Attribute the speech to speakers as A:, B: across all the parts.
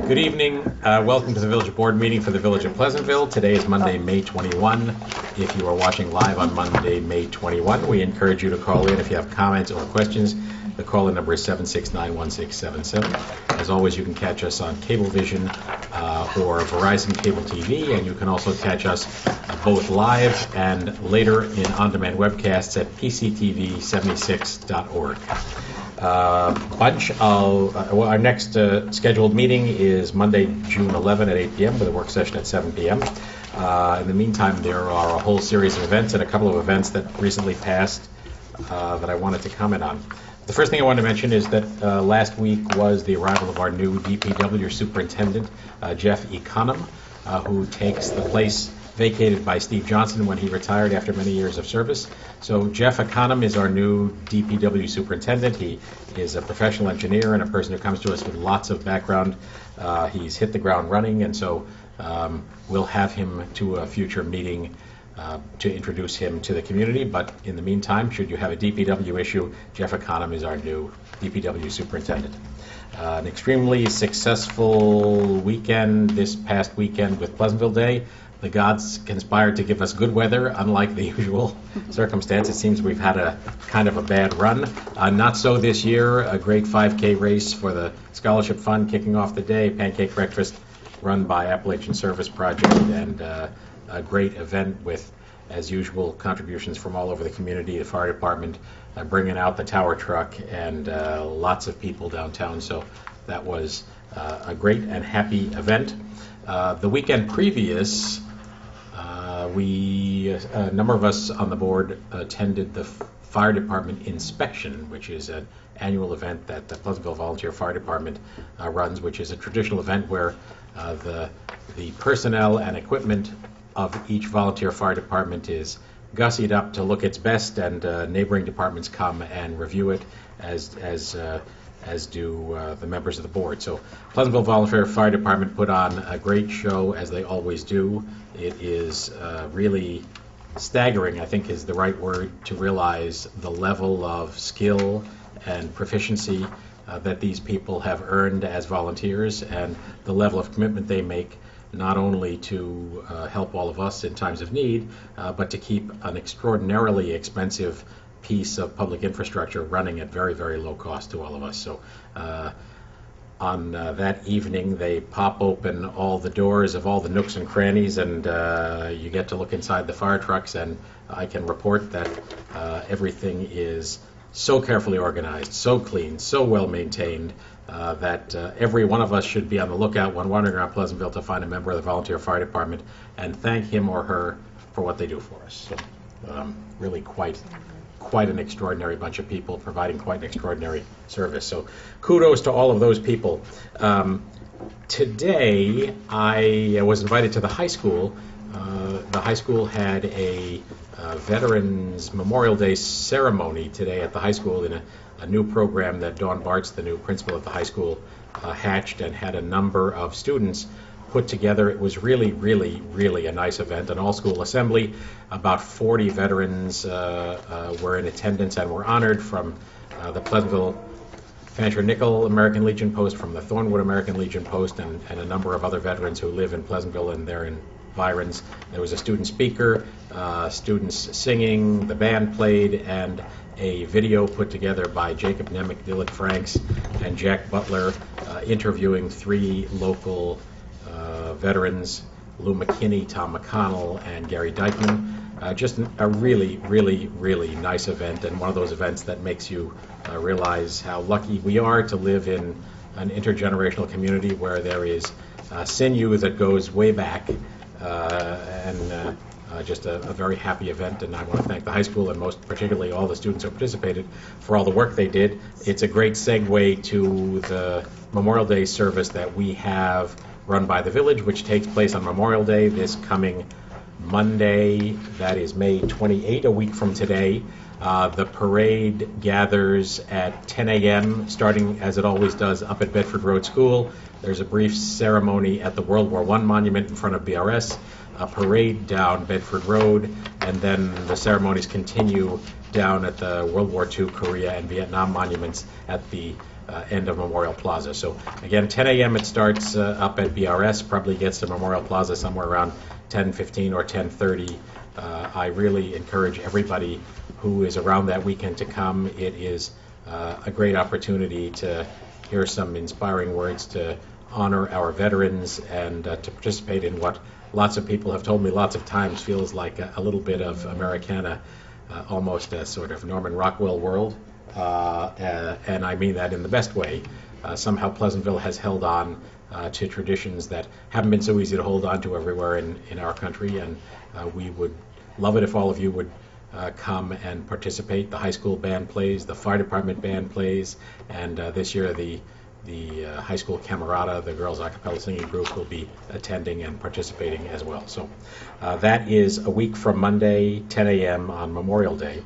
A: Good evening. Welcome to the Village Board meeting for the Village of Pleasantville. Today is Monday, May 21. If you are watching live on Monday, May 21, we encourage you to call in if you have comments or questions. The call-in number is 769-1677. As always, you can catch us on Cablevision or Verizon Cable TV, and you can also catch us both live and later in on-demand webcasts at PCTV76.org. Our next scheduled meeting is Monday, June 11 at 8 p.m. with a work session at 7 p.m. In the meantime, there are a whole series of events and a couple of events that recently passed that I wanted to comment on. The first thing I wanted to mention is that last week was the arrival of our new DPW superintendent, Jeff Econom, who takes the place vacated by Steve Johnson when he retired after many years of service. So Jeff Econom is our new DPW superintendent. He is a professional engineer and a person who comes to us with lots of background. He's hit the ground running, and so we'll have him to a future meeting to introduce him to the community. But in the meantime, should you have a DPW issue, Jeff Econom is our new DPW superintendent. An extremely successful weekend this past weekend with Pleasantville Day. The gods conspired to give us good weather, unlike the usual circumstance. It seems we've had a kind of a bad run. Not so this year. A great 5K race for the Scholarship Fund kicking off the day, pancake breakfast run by Appalachian Service Project, and a great event with, as usual, contributions from all over the community, the fire department bringing out the tower truck, and lots of people downtown. So that was a great and happy event. The weekend previous, a number of us on the board attended the fire department inspection, which is an annual event that the Pleasantville Volunteer Fire Department runs, which is a traditional event where the personnel and equipment of each volunteer fire department is gussied up to look its best, and neighboring departments come and review it, as do the members of the board. So Pleasantville Volunteer Fire Department put on a great show, as they always do. It is really staggering, I think is the right word, to realize the level of skill and proficiency that these people have earned as volunteers, and the level of commitment they make, not only to help all of us in times of need, but to keep an extraordinarily expensive piece of public infrastructure running at very, very low cost to all of us. So on that evening, they pop open all the doors of all the nooks and crannies, and you get to look inside the fire trucks, and I can report that everything is so carefully organized, so clean, so well maintained, that every one of us should be on the lookout when wandering around Pleasantville to find a member of the volunteer fire department and thank him or her for what they do for us. So, really quite an extraordinary bunch of people providing quite an extraordinary service. So kudos to all of those people. Today I was invited to the high school. The high school had a Veterans Memorial Day ceremony today at the high school in a new program that Dawn Bartz, the new principal of the high school, hatched, and had a number of students put together. It was really, really, really a nice event, an all-school assembly. About 40 veterans were in attendance and were honored, from the Pleasantville Fancher Nickel American Legion Post, from the Thornwood American Legion Post, and a number of other veterans who live in Pleasantville and their environs. There was a student speaker, students singing, the band played, and a video put together by Jacob Nemec, Dylan Franks, and Jack Butler, interviewing 3 local veterans, Lou McKinney, Tom McConnell, and Gary Dykeman. Just a really, really, really nice event, and one of those events that makes you realize how lucky we are to live in an intergenerational community where there is sinew that goes way back, and just a very happy event. And I want to thank the high school, and most particularly all the students who participated, for all the work they did. It's a great segue to the Memorial Day service that we have run by the village, which takes place on Memorial Day this coming Monday. That is May 28, a week from today. The parade gathers at 10 a.m., starting as it always does up at Bedford Road School. There's a brief ceremony at the World War I monument in front of BRS, a parade down Bedford Road, and then the ceremonies continue down at the World War II, Korea, and Vietnam monuments at the end of Memorial Plaza. So again, 10 a.m. it starts up at BRS, probably gets to Memorial Plaza somewhere around 10:15 or 10:30. I really encourage everybody who is around that weekend to come. It is a great opportunity to hear some inspiring words, to honor our veterans, and to participate in what lots of people have told me lots of times feels like a little bit of Americana, almost a sort of Norman Rockwell world, and I mean that in the best way. Somehow Pleasantville has held on to traditions that haven't been so easy to hold on to everywhere in our country, and we would love it if all of you would come and participate. The high school band plays, the fire department band plays, and this year the high school camerata, the girls a cappella singing group, will be attending and participating as well. So that is a week from Monday, 10 a.m. on Memorial Day.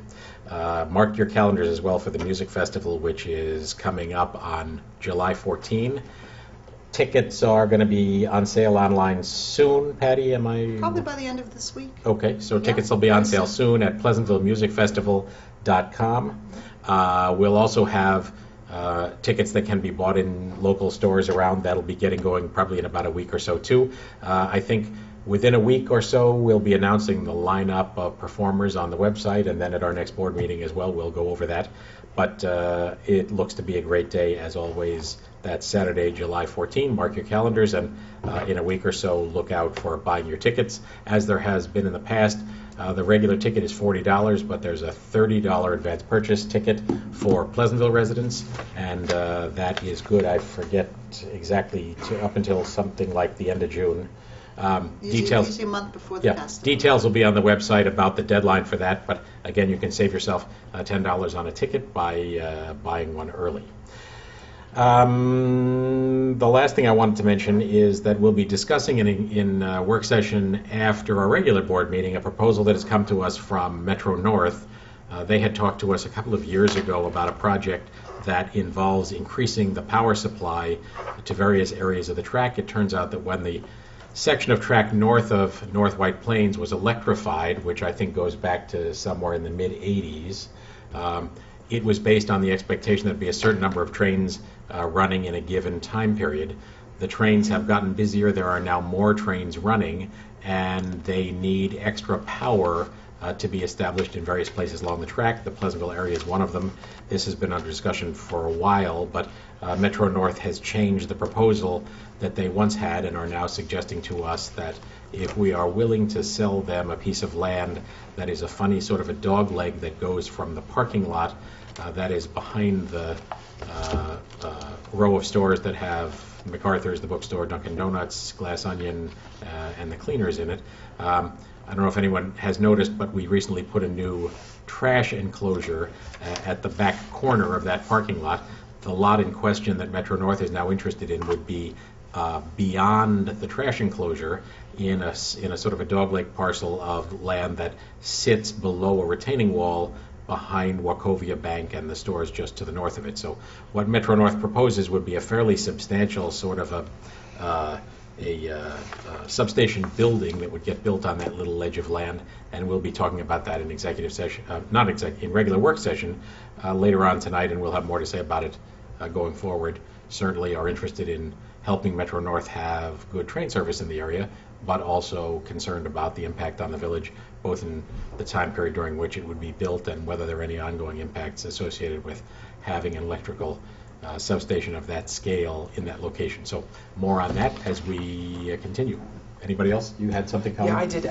A: Mark your calendars as well for the music festival, which is coming up on July 14. Tickets are going to be on sale online soon. Patty, am I?
B: Probably by the end of this week.
A: Okay, so tickets will be on sale soon at PleasantvilleMusicFestival.com. We'll also have tickets that can be bought in local stores around. That'll be getting going probably in about a week or so too. I think within a week or so we'll be announcing the lineup of performers on the website, and then at our next board meeting as well we'll go over that. But it looks to be a great day as always. That's Saturday, July 14. Mark your calendars, and in a week or so look out for buying your tickets. As there has been in the past, the regular ticket is $40, but there's a $30 advance purchase ticket for Pleasantville residents, and that is good. I forget exactly, up until something like the end of June.
B: Usually a month before the festival.
A: Details will be on the website about the deadline for that, but again, you can save yourself $10 on a ticket by buying one early. The last thing I wanted to mention is that we'll be discussing in work session after our regular board meeting a proposal that has come to us from Metro North. They had talked to us a couple of years ago about a project that involves increasing the power supply to various areas of the track. It turns out that when the section of track north of North White Plains was electrified, which I think goes back to somewhere in the mid-'80s, it was based on the expectation that there'd be a certain number of trains running in a given time period. The trains have gotten busier. There are now more trains running, and they need extra power to be established in various places along the track. The Pleasantville area is one of them. This has been under discussion for a while, but Metro North has changed the proposal that they once had and are now suggesting to us that if we are willing to sell them a piece of land that is a funny sort of a dog leg that goes from the parking lot that is behind the row of stores that have MacArthur's, the bookstore, Dunkin' Donuts, Glass Onion, and the cleaners in it. I don't know if anyone has noticed, but we recently put a new trash enclosure at the back corner of that parking lot. The lot in question that Metro North is now interested in would be beyond the trash enclosure in a sort of a dogleg parcel of land that sits below a retaining wall behind Wachovia Bank and the stores just to the north of it. So what Metro North proposes would be a fairly substantial sort of a substation building that would get built on that little ledge of land, and we'll be talking about that in executive session, in regular work session later on tonight, and we'll have more to say about it going forward. Certainly are interested in helping Metro North have good train service in the area, but also concerned about the impact on the village, both in the time period during which it would be built and whether there are any ongoing impacts associated with having an electrical substation of that scale in that location. So more on that as we continue. Anybody else? You had something coming?
C: Yeah, I did.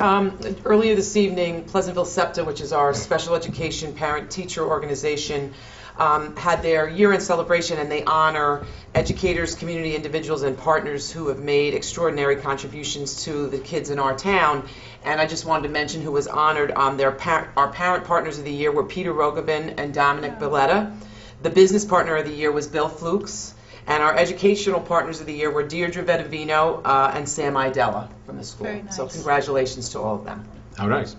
C: Earlier this evening, Pleasantville SEPTA, which is our special education parent-teacher organization, had their year-end celebration, and they honor educators, community individuals, and partners who have made extraordinary contributions to the kids in our town. And I just wanted to mention who was honored on our parent partners of the year were Peter Rogobin and Dominic Billetta. The business partner of the year was Bill Flukes. And our educational partners of the year were Deirdre Vedavino and Sam Idella from the school.
B: Very nice.
C: So congratulations to all of them.
A: Oh, nice.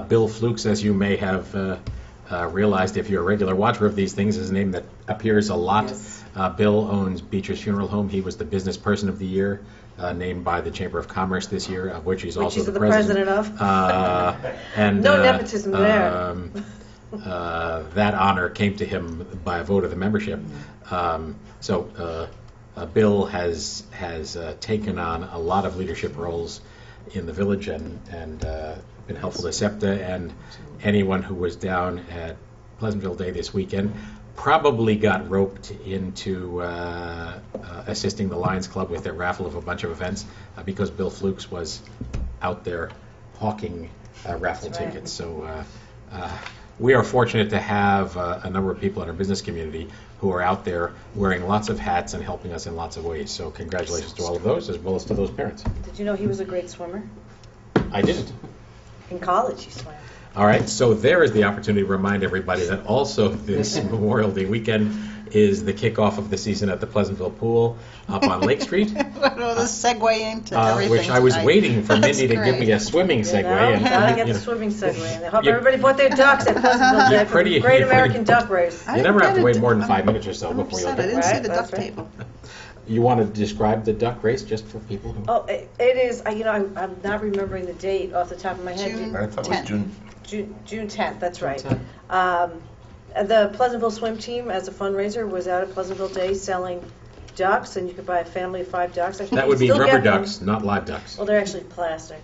A: Bill Flukes, as you may have realized if you're a regular watcher of these things, is a name that appears a lot.
C: Yes.
A: Bill owns Beecher's Funeral Home. He was the business person of the year, named by the Chamber of Commerce this year, of which he's also the president
D: of.
A: and
D: No nepotism there.
A: that honor came to him by a vote of the membership. Bill has taken on a lot of leadership roles in the village and been helpful to SEPTA, and anyone who was down at Pleasantville Day this weekend probably got roped into assisting the Lions Club with their raffle of a bunch of events because Bill Flukes was out there hawking raffle tickets. So we are fortunate to have a number of people in our business community who are out there wearing lots of hats and helping us in lots of ways. So congratulations to all of those, as well as to those parents.
D: Did you know he was a great swimmer?
A: I didn't.
D: In college, he swam.
A: All right, so there is the opportunity to remind everybody that also this Memorial Day weekend is the kickoff of the season at the Pleasantville Pool up on Lake Street.
B: Well, the segue into everything
A: Which I was
B: tonight.
A: waiting for
B: That's
A: Mindy to give me a
B: great.
A: swimming segue.
D: Gotta get
A: you
D: the
A: know,
D: swimming segue. And I hope
A: You-
D: everybody bought their ducks at Pleasantville Day for the Great
A: you're
D: American Duck Race.
B: I
A: You never have to
B: didn't
A: wait
B: get
A: more
B: it.
A: than 5 minutes or so before you'll
B: 100%. I
A: get
B: didn't
A: it.
B: see the
D: That's
B: duck
D: right.
B: table.
A: You want to describe the duck race just for people who...
D: Oh, it is, I'm not remembering the date off the top of my head.
B: June
E: I thought it was
B: 10th.
E: June.
D: June 10th, that's right.
C: June 10th.
D: The Pleasantville Swim Team, as a fundraiser, was out at Pleasantville Day selling ducks, and you could buy a family of 5 ducks. I think
A: That
D: you
A: would be
D: still
A: rubber
D: get them.
A: ducks, not live ducks.
D: Well, they're actually plastic.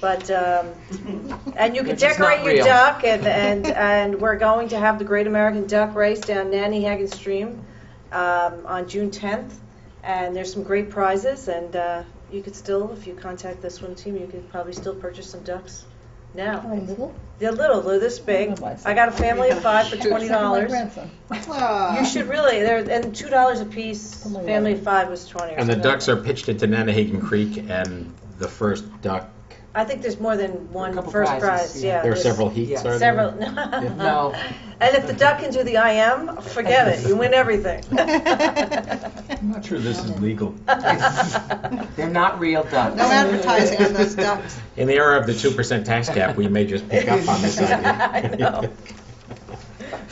D: But, and you can
C: Which is not
D: decorate your
C: real.
D: duck, and we're going to have the Great American Duck Race down Nannyhagen Stream on June 10th. And there's some great prizes, and you could still, if you contact the swim team, you could probably still purchase some ducks now. They're little, they're this big. I got a family of 5 for $20.
B: Ah.
D: You should really, and $2 a piece, family of 5 was 20 or
A: And the
D: something.
A: ducks are pitched into Nanahagan Creek, and the first duck...
D: I think there's more than one
C: couple
D: first
C: prizes,
D: prize,
C: yeah.
D: yeah.
A: There are
D: there's
A: several heats,
C: yes.
A: are there?
D: Several.
C: No.
D: And if the duck can do the IM, forget it, you win everything.
E: I'm not sure this is legal.
C: They're not real ducks.
B: No advertising on those ducks.
A: In the era of the 2% tax cap, we may just pick up on this
D: I
A: idea.
D: know.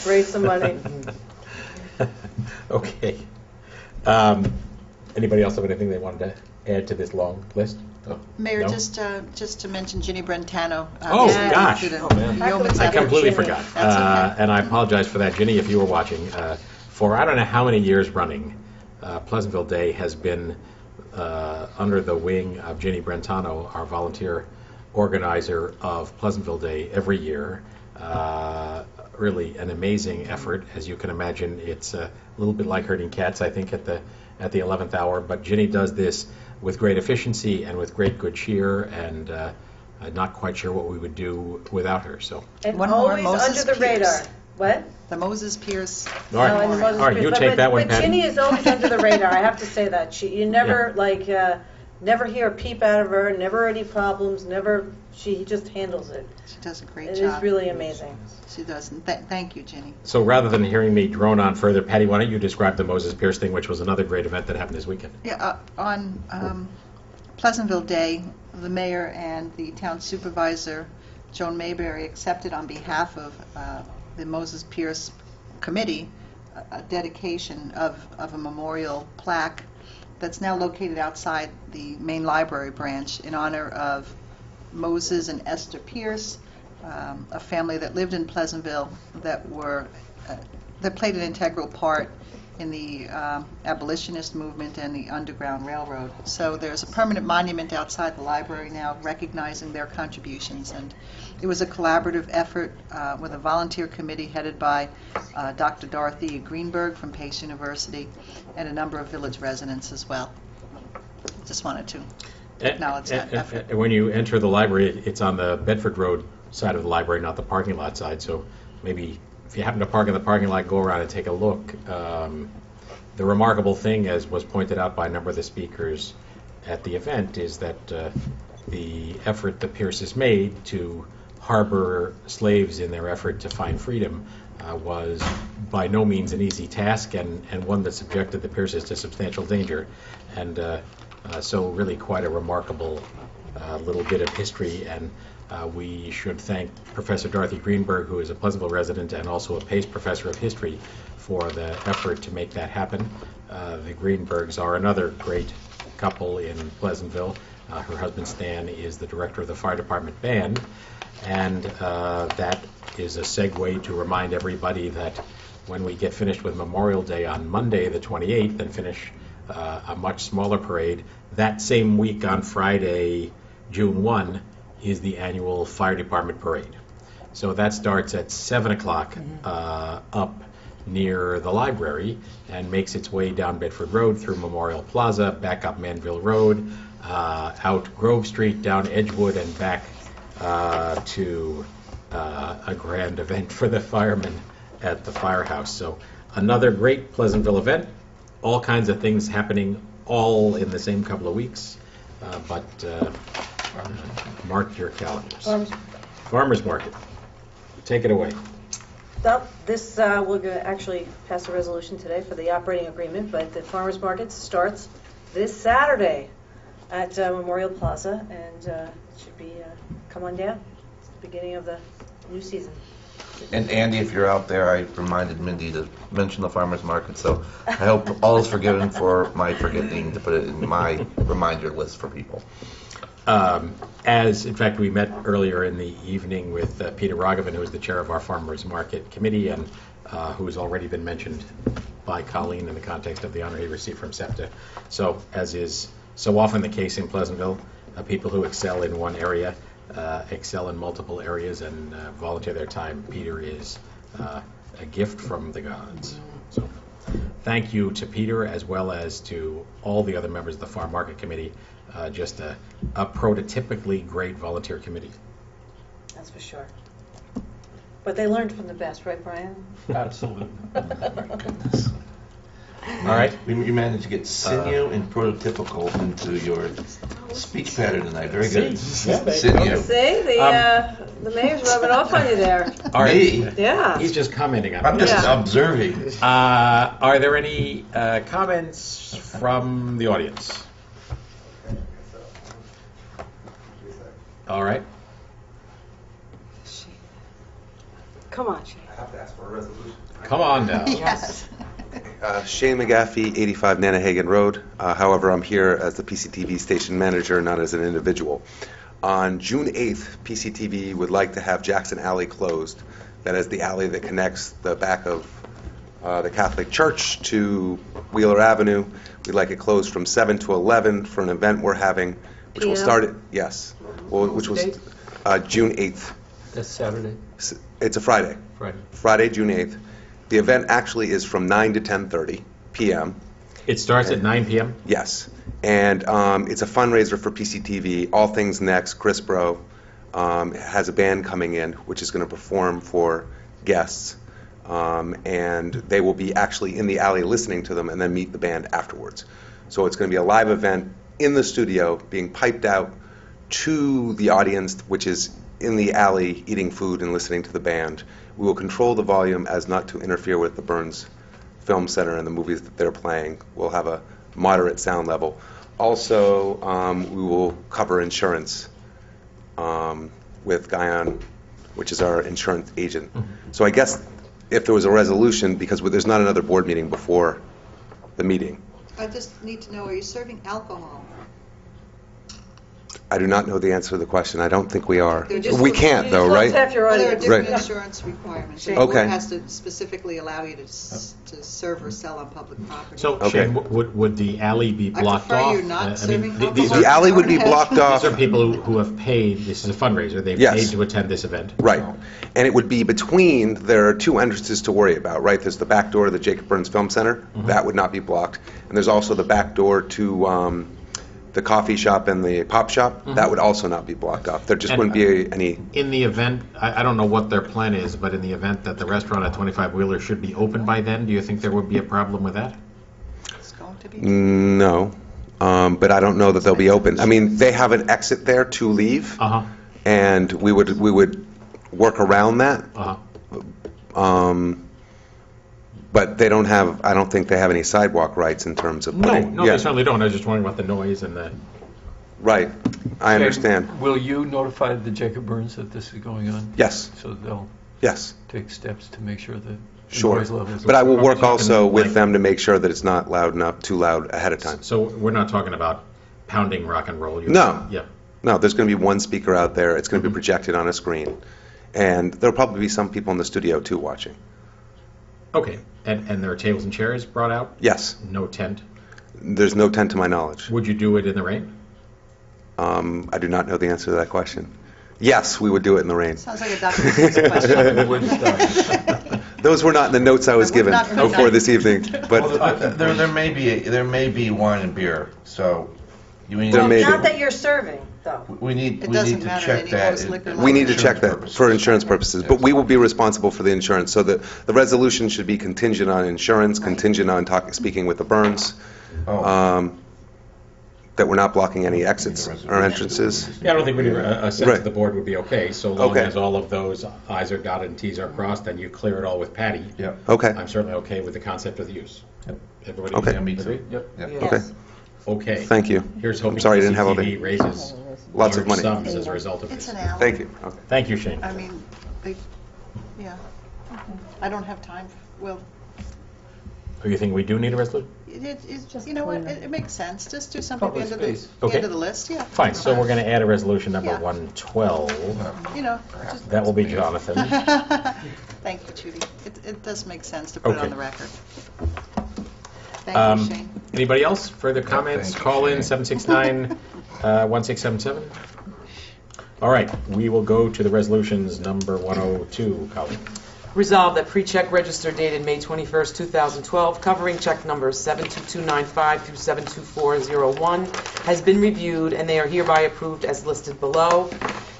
D: Raise some money.
A: Okay. Anybody else have anything they wanted to add to this long list? Oh,
B: Mayor,
A: no?
B: just to mention Ginny Brentano.
A: Oh, gosh.
B: did a
E: Oh, man.
B: yeoman's
A: I
B: effort.
A: completely
D: Ginny.
A: forgot.
B: That's okay.
A: And I apologize for that, Ginny, if you were watching. For I don't know how many years running, Pleasantville Day has been under the wing of Ginny Brentano, our volunteer organizer of Pleasantville Day every year. Really an amazing effort. As you can imagine, it's a little bit like herding cats, I think, at the 11th hour. But Ginny does this with great efficiency and with great good cheer, and I'm not quite sure what we would do without her. So,
D: And
B: One more,
D: always
B: Moses
D: under the
B: Pierce.
D: radar. What?
B: The Moses Pierce.
A: all right,
D: No, and the Moses
A: all right,
D: Pierce.
A: you
D: But-
A: take that one,
D: But
A: Patty.
D: Ginny is always under the radar, I have to say that. You never, never hear a peep out of her, never any problems, she just handles it.
B: She does a great
D: It
B: job.
D: is really amazing.
B: She does. And thank you, Ginny.
A: So rather than hearing me drone on further, Patty, why don't you describe the Moses Pierce thing, which was another great event that happened this weekend?
B: Yeah, on Pleasantville Day, the mayor and the town supervisor, Joan Mayberry, accepted on behalf of the Moses Pierce Committee a dedication of a memorial plaque that's now located outside the main library branch in honor of Moses and Esther Pierce, a family that lived in Pleasantville that played an integral part in the abolitionist movement and the Underground Railroad. So there's a permanent monument outside the library now recognizing their contributions, and it was a collaborative effort with a volunteer committee headed by Dr. Dorothy Greenberg from Pace University and a number of village residents as well. Just wanted to acknowledge that effort.
A: And when you enter the library, it's on the Bedford Road side of the library, not the parking lot side. So maybe if you happen to park in the parking lot, go around and take a look. The remarkable thing, as was pointed out by a number of the speakers at the event, is that the effort the Pierces made to harbor slaves in their effort to find freedom was by no means an easy task, and one that subjected the Pierces to substantial danger. And so really quite a remarkable little bit of history, and we should thank Professor Dorothy Greenberg, who is a Pleasantville resident and also a Pace professor of history, for the effort to make that happen. The Greenbergs are another great couple in Pleasantville. Her husband Stan is the director of the fire department band, and that is a segue to remind everybody that when we get finished with Memorial Day on Monday, the 28th, and finish a much smaller parade, that same week on Friday, June 1, is the annual Fire Department Parade. So that starts at 7 o'clock up near the library and makes its way down Bedford Road through Memorial Plaza, back up Manville Road, out Grove Street, down Edgewood, and back to a grand event for the firemen at the firehouse. So another great Pleasantville event, all kinds of things happening all in the same couple of weeks, but mark your calendars. Farmers Market, take it away.
D: This, we're going to actually pass a resolution today for the operating agreement, but the farmers market starts this Saturday at Memorial Plaza, and it should be, come on down. It's the beginning of the new season.
F: And Andy, if you're out there, I reminded Mindy to mention the farmers market, so I hope all is forgiven for my forgetting to put it in my reminder list for people.
A: As, in fact, we met earlier in the evening with Peter Raghavan, who is the chair of our Farmers Market Committee, and who has already been mentioned by Colleen in the context of the honor he received from SEPTA. So, as is so often the case in Pleasantville, people who excel in one area excel in multiple areas and volunteer their time. Peter is a gift from the gods. So, thank you to Peter, as well as to all the other members of the Farm Market Committee. Just a prototypically great volunteer committee.
D: That's for sure. But they learned from the best, right, Brian?
E: Absolutely.
F: My goodness.
A: All right.
F: You managed to get sinew and prototypical into your speech pattern tonight. Very good. Sinew.
D: See, the mayor's rubbing off on you there.
A: All right.
F: Me?
D: Yeah.
A: He's just commenting on
F: I'm
A: it.
F: just
D: Yeah.
F: observing.
A: Are there any comments from the audience? All right.
D: Come on, Shane.
G: I have to ask for a resolution.
A: Come on now.
B: Yes.
G: Shane McGaffey, 85 Nanahagan Road. However, I'm here as the PCTV station manager, not as an individual. On June 8th, PCTV would like to have Jackson Alley closed. That is the alley that connects the back of the Catholic Church to Wheeler Avenue. We'd like it closed from 7 to 11 for an event we're having, which will
D: PM?
G: start at, yes, well, which was
C: Date?
G: June 8th.
E: That's Saturday,
G: It's a Friday. Friday, June 8th. The event actually is from 9 to 10:30 p.m.
A: It starts at 9 p.m.
G: Yes. And it's a fundraiser for PCTV, All Things Next. Chris Bro has a band coming in, which is going to perform for guests. And they will be actually in the alley listening to them and then meet the band afterwards. So it's going to be a live event in the studio being piped out to the audience, which is in the alley eating food and listening to the band. We will control the volume as not to interfere with the Burns Film Center and the movies that they're playing. We'll have a moderate sound level. Also, we will cover insurance with Guyon, which is our insurance agent. So I guess if there was a resolution, because there's not another board meeting before the meeting.
B: I just need to know, are you serving alcohol?
G: I do not know the answer to the question. I don't think we are.
B: They're just-
G: We can't, though,
D: You
G: right?
D: just half your
B: Well, there are
D: audience.
B: different
G: Right.
B: insurance requirements. The
D: Okay.
B: board has to specifically allow you to serve or sell on public property.
A: So,
G: Okay.
A: Shane, would the alley be
B: I
A: blocked
B: prefer
A: off?
B: you not
A: I mean,
B: serving
A: these
B: alcohol.
G: The alley would be blocked off.
A: These are people who have paid, this is a fundraiser, they've
G: Yes.
A: paid to attend this event.
G: Right. And it would be between, there are two entrances to worry about, right? There's the back door of the Jacob Burns Film Center. That would not be blocked. And there's also the back door to the coffee shop and the pop shop. That would also not be blocked off. There just
A: And-
G: wouldn't be any,
A: In the event, I don't know what their plan is, but in the event that the restaurant at 25 Wheeler should be open by then, do you think there would be a problem with that?
B: It's going to be.
G: no. But I don't know that they'll be open. I mean, they have an exit there to leave,
A: Uh-huh,
G: and we would work around that.
A: uh-huh.
G: But they don't have, I don't think they have any sidewalk rights in terms of
A: No,
G: putting.
A: no,
G: yeah.
A: they certainly don't, I was just wondering about the noise and the,
G: Right, I understand.
E: Will you notify the Jacob Burns that this is going on?
G: Yes,
E: So they'll
G: yes,
E: take steps to make sure that the
G: sure.
E: noise levels.
G: But I will
A: Are we
G: work
A: talking
G: also with
A: like-
G: them to make sure that it's not loud enough, too loud ahead of time.
A: so we're not talking about pounding rock and roll?
G: No.
A: Yeah.
G: No, there's going to be one speaker out there, it's going to be projected on a screen, And there'll probably be some people in the studio too watching.
A: Okay, and there are tables and chairs brought out?
G: Yes,
A: No tent?
G: there's no tent to my knowledge.
A: Would you do it in the rain?
G: I do not know the answer to that question. Yes, we would do it in the rain.
B: Sounds like a Dr. Seuss question.
E: Woodstock.
G: Those were not in the notes I was
B: That would
G: given
B: not be
G: before
B: nice.
G: this evening, but
F: There may be wine and beer, so you need.
G: There may be.
D: Not that you're serving, though.
F: We need
B: It doesn't
F: to
B: matter
F: check
B: any
F: that.
B: host liquor
G: we need to
B: license.
G: check that for insurance purposes. But we will be responsible for the insurance. So the resolution should be contingent on insurance, contingent on speaking with the Burns,
F: Oh.
G: that we're not blocking any exits or entrances.
A: Yeah, I don't think we need a sense
G: Right.
A: of the board would be okay, so long
G: Okay.
A: as all of those i's are dotted and t's are crossed, and you clear it all with Patty.
F: Yep.
G: Okay,
A: I'm certainly okay with the concept of the use.
F: Yep.
A: Everybody
G: Okay.
F: Yeah, me too.
A: agree?
E: Yep.
F: Yep.
G: okay.
A: Okay.
G: Thank you.
A: Here's hoping
G: I'm sorry I didn't have all
A: PCTV
G: the,
A: raises
G: lots of
A: large
G: money.
A: sums as a result of
B: It's
A: this.
B: an alley.
G: Thank you. Okay.
A: Thank you, Shane.
B: I mean, yeah. I don't have time, well,
A: Do you think we do need a resolution?
B: you know what, it makes sense, just do something at the
E: Public
B: end of
E: space.
B: the
A: Okay.
B: end of the list, yeah.
A: Fine, so we're going to add a resolution number
B: Yeah.
A: 112.
B: You know, just.
A: That will be Jonathan.
B: Thank you, Judy. It does make sense to put it
A: Okay.
B: on the record. Thank you, Shane.
A: Anybody else? Further comments?
F: thank you,
A: Call in
F: Shane.
A: 769-1677. All right, we will go to the resolutions number 102, Colleen.
C: Resolved that pre-check register dated May 21st, 2012, covering check numbers 72295 through 72401, has been reviewed, and they are hereby approved as listed below.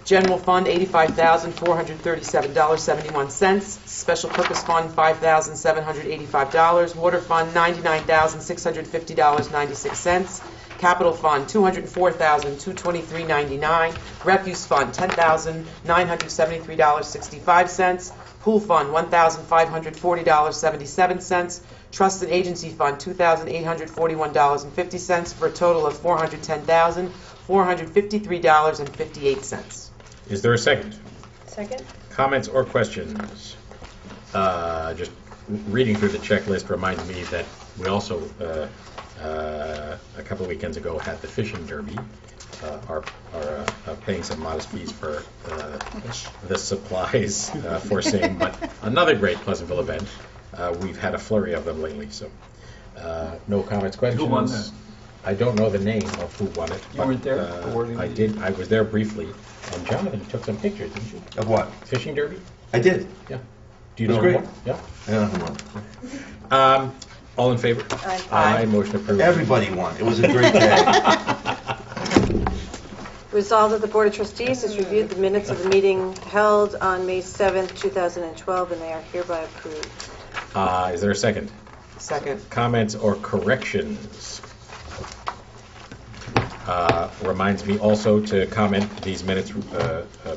C: General Fund, $85,437.71. Special Purpose Fund, $5,785. Water Fund, $99,650.96. Capital Fund, $204,223.99. Refuse Fund, $10,973.65. Pool Fund, $1,540.77. Trust and Agency Fund, $2,841.50, for a total of $410,453.58.
A: Is there a second?
D: Second?
A: Comments or questions? Just reading through the checklist reminds me that we also, a couple of weekends ago, had the fishing derby. Are paying some modest fees for the supplies for same, but another great Pleasantville event. We've had a flurry of them lately, so no comments, questions.
E: Who won that?
A: I don't know the name of who won it.
E: You
A: but,
E: weren't there awarding
A: I
E: the-
A: did. I was there briefly, and Jonathan took some pictures, didn't you?
F: Of what?
A: Fishing derby?
F: I did.
A: Yeah. Do you
F: It
A: know
F: was
A: who
F: great.
A: won? Yeah.
F: I don't know who won.
A: All in favor?
D: Aye.
A: Motion approved.
F: Everybody won. It was a great day.
D: Resolved that the Board of Trustees has reviewed the minutes of the meeting held on May 7th, 2012, and they are hereby approved.
A: Is there a second?
C: Second.
A: Comments or corrections? Reminds me also to comment, these minutes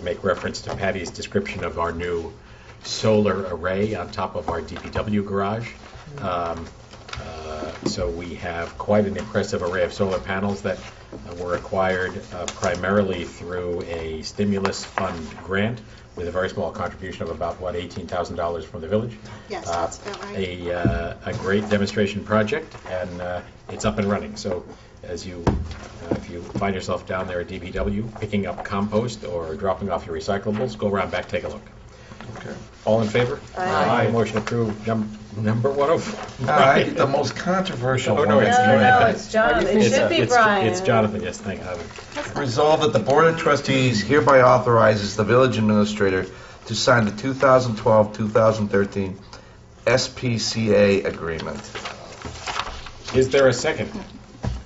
A: make reference to Patty's description of our new solar array on top of our DPW garage. So we have quite an impressive array of solar panels that were acquired primarily through a stimulus fund grant with a very small contribution of about, $18,000 from the village.
B: Yes, that's about right.
A: A great demonstration project, and it's up and running. So as you, if you find yourself down there at DPW picking up compost or dropping off your recyclables, go around back, take a look.
F: Okay.
A: All in favor?
D: Aye.
A: Motion approved. Number 104.
F: I get the most controversial
A: Oh,
F: one.
A: no, it's-
D: No, it's John. It should be Brian.
A: It's Jonathan, yes, thank you.
F: Resolved that the Board of Trustees hereby authorizes the village administrator to sign the 2012-2013 SPCA agreement.
A: Is there a second?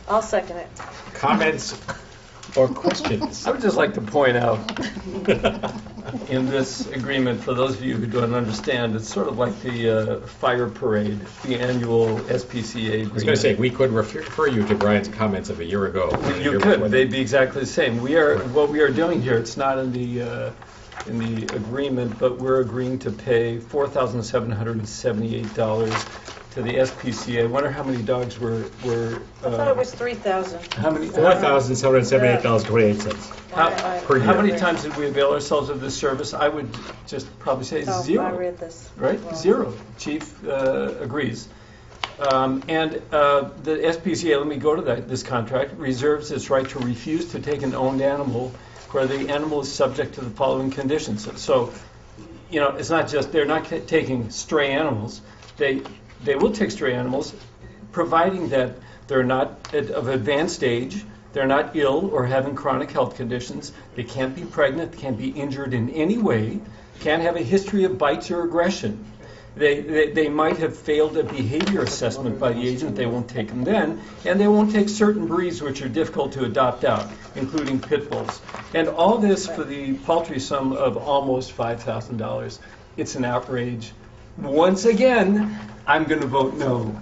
D: I'll second it.
A: Comments or questions?
E: I would just like to point out, in this agreement, for those of you who don't understand, it's sort of like the fire parade, the annual SPCA agreement.
A: I was going to say, we could refer you to Brian's comments of a year ago.
E: You could, they'd be exactly the same. What we are doing here, it's not in the agreement, but we're agreeing to pay $4,778 to the SPCA. I wonder how many dogs were
D: I thought it was 3,000.
E: how many
A: $4,778.28.
E: how many times did we avail ourselves of this service? I would just probably say
D: Oh,
E: zero.
D: I read this.
E: Right?
D: Well,
E: Zero. Chief agrees. The SPCA, let me go to this contract, reserves its right to refuse to take an owned animal where the animal is subject to the following conditions. So you know, it's not just, they're not taking stray animals. They will take stray animals, providing that they're not of advanced age, they're not ill or having chronic health conditions, they can't be pregnant, can't be injured in any way, can't have a history of bites or aggression. They might have failed a behavior assessment by the agent, they won't take them then, and they won't take certain breeds which are difficult to adopt out, including pit bulls. And all this for the paltry sum of almost $5,000. It's an outrage. Once again, I'm going to vote no.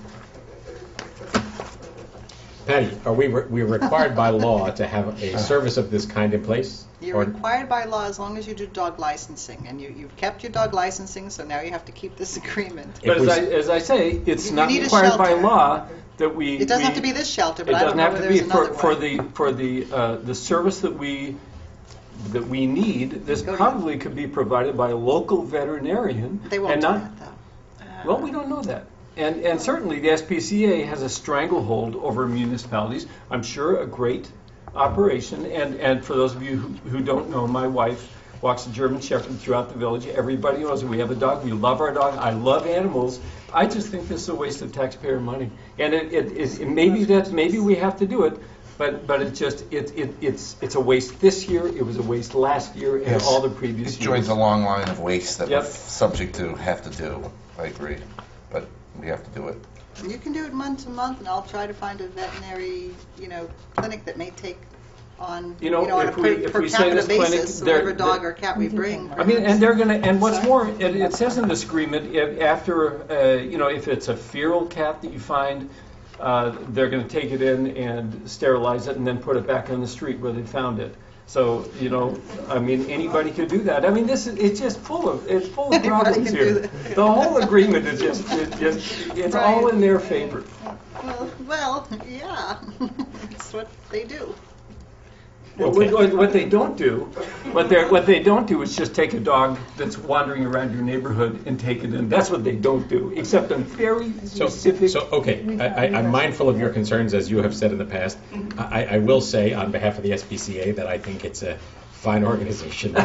A: Patty, are we're required by law to have a service of this kind in place?
B: You're
A: Or-
B: required by law as long as you do dog licensing, and you've kept your dog licensing, so now you have to keep this agreement.
A: If
E: But
A: we-
E: as I say, it's
B: You
E: not
B: need a
E: required by
B: shelter.
E: law that we...
B: It doesn't have to
E: we-
B: be this shelter,
E: It
B: but I don't
E: doesn't
B: know
E: have
B: whether
E: to be
B: there's another
E: for
B: one.
E: the service that we need. This
B: Go to-
E: probably could be provided by a local veterinarian.
B: They won't
E: and
B: do
E: not,
B: that, though.
E: Well, we don't know that. And certainly the SPCA has a stranglehold over municipalities. I'm sure a great operation. And for those of you who don't know, my wife walks a German Shepherd throughout the village. Everybody knows that we have a dog. We love our dog. I love animals. I just think this is a waste of taxpayer money. And maybe we have to do it. But it's a waste this year. It was a waste last year and
F: Yes.
E: all the previous
F: It
E: years.
F: joins a long line of waste that
E: Yep.
F: we're subject to have to do. I agree, but we have to do it.
B: You can do it month to month, and I'll try to find a veterinary, clinic that may take on,
E: You know,
B: on a
E: if we
B: per
E: say
B: capita
E: this clinic,
B: basis,
E: they're-
B: whatever dog or cat we bring.
E: I mean, and they're going to, and what's more, it says in this agreement, after, if it's a feral cat that you find, they're going to take it in and sterilize it and then put it back on the street where they found it. So, I mean, anybody could do that. I mean, it's just full of
B: Anybody
E: problems
B: can do
E: here.
B: that.
E: The whole agreement is it's all
B: Right.
E: in their favor.
B: Well, yeah, that's what they do.
E: Well, what they don't do, what they don't do is just take a dog that's wandering around your neighborhood and take it in. That's what they don't do, except on very specific.
A: Okay, I'm mindful of your concerns, as you have said in the past. I will say, on behalf of the SPCA, that I think it's a fine organization.